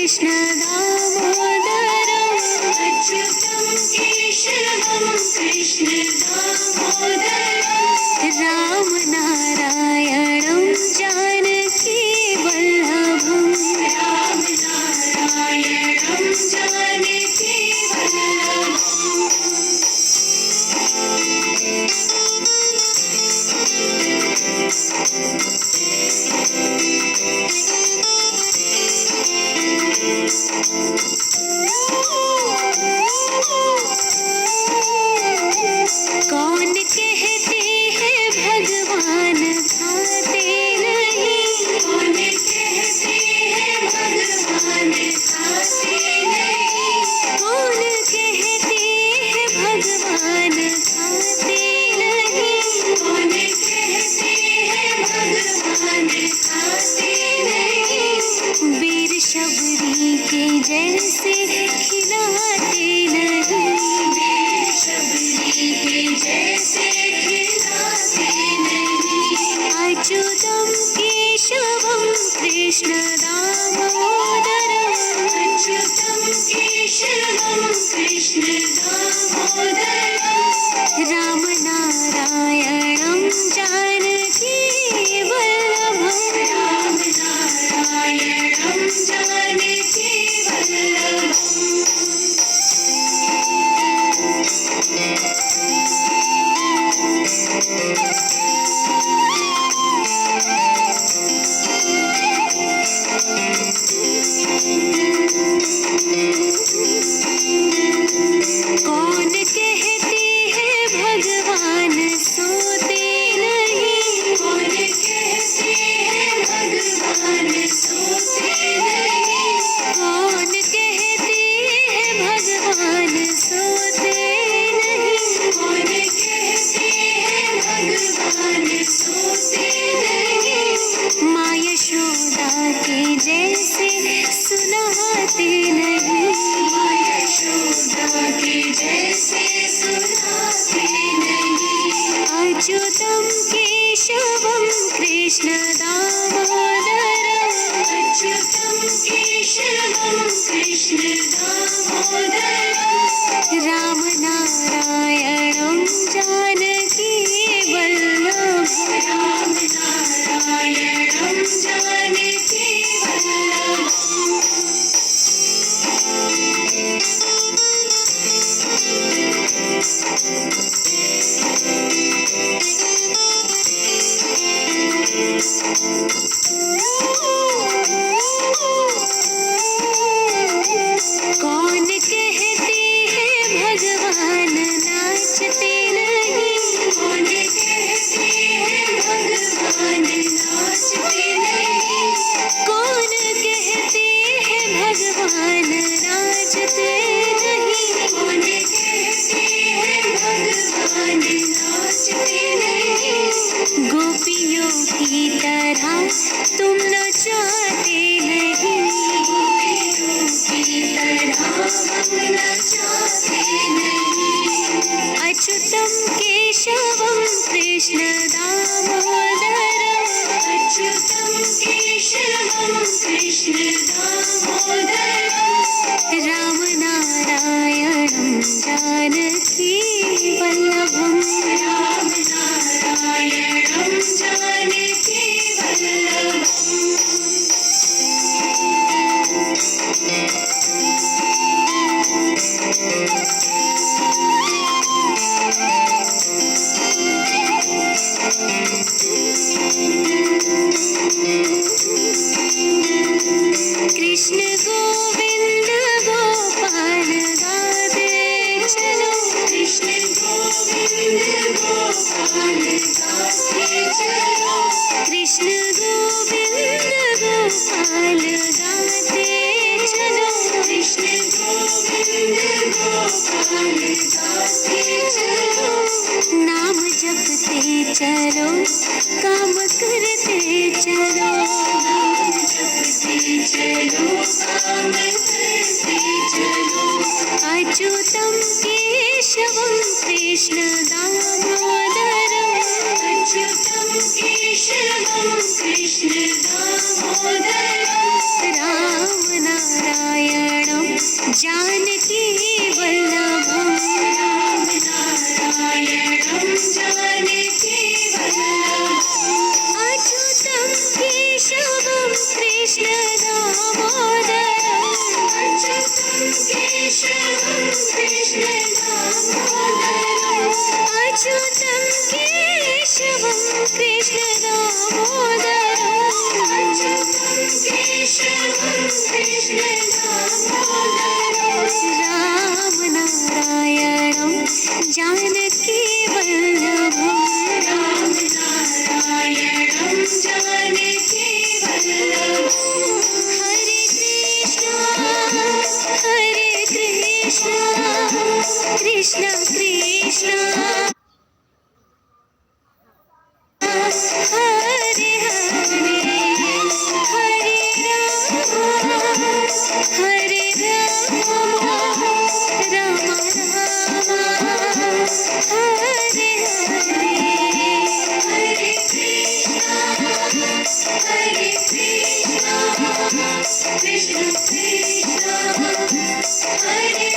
कृष्ण दामोदरम् अच्युतं केशवं कृष्ण दामोदरम् राम नारायणं जानकी वल्लभं राम नारायणं जानकी वल्लभम् कौन कहते हैं भगवान खाते नहीं कौन कहते हैं भगवान खाते नहीं कौन कहते हैं भगवान खाते नहीं कौन कहते हैं भगवान खाते नहीं वीर शबरी के जैसे खिलाते नहीं वीर शबरी के जैसे खिलाते नहीं अच्युतं केशवं कृष्ण दामोदरम् अच्युतं केशवं कृष्ण दामोदरम् राम नारायणं जानकी वल्लभं राम नारायणं जानकी वल्लभम् कौन कहते हैं भगवान सोते नहीं कौन कहते हैं भगवान सोते नहीं कौन कहते हैं भगवान सोते नहीं कौन कहते हैं भगवान सोते नहीं माँ यशोदा के जैसे सुनाते नहीं माँ यशोदा के जैसे सुनाते नहीं अच्युतं केशवं कृष्ण दामोदरम् अच्युतं केशवं कृष्ण दामोदरम् राम नारायणं जानकी वल्लभं राम नारायणं जानकी वल्लभम् कौन कहते हैं भगवान नाचते नहीं कौन कहते हैं भगवान नाचते नहीं कौन कहते हैं भगवान नाचते नहीं कौन कहते हैं भगवान नाचते नहीं गोपियों की तरह तुम नचाते नहीं गोपियों की तरह हम नचाते नहीं अच्युतं केशवं कृष्ण दामोदरम् अच्युतं केशवं कृष्ण दामोदरम् राम नारायणं जानकी वल्लभं राम नारायणं जानकी वल्लभम् कृष्ण गोविंद गोपाल गाते चलो कृष्ण गोविंद गोपाल गाते चलो कृष्ण गोविंद गोपाल गाते चलो कृष्ण गोविंद गोपाल गाते चलो नाम जपते चलो काम करते चलो नाम जपते चलो काम करते चलो अच्युतं केशवं कृष्ण दामोदरम् अच्युतं केशवं Krishna दामोदरम् Ram Narayan Hare Krishna, Krishna Krishna, Hare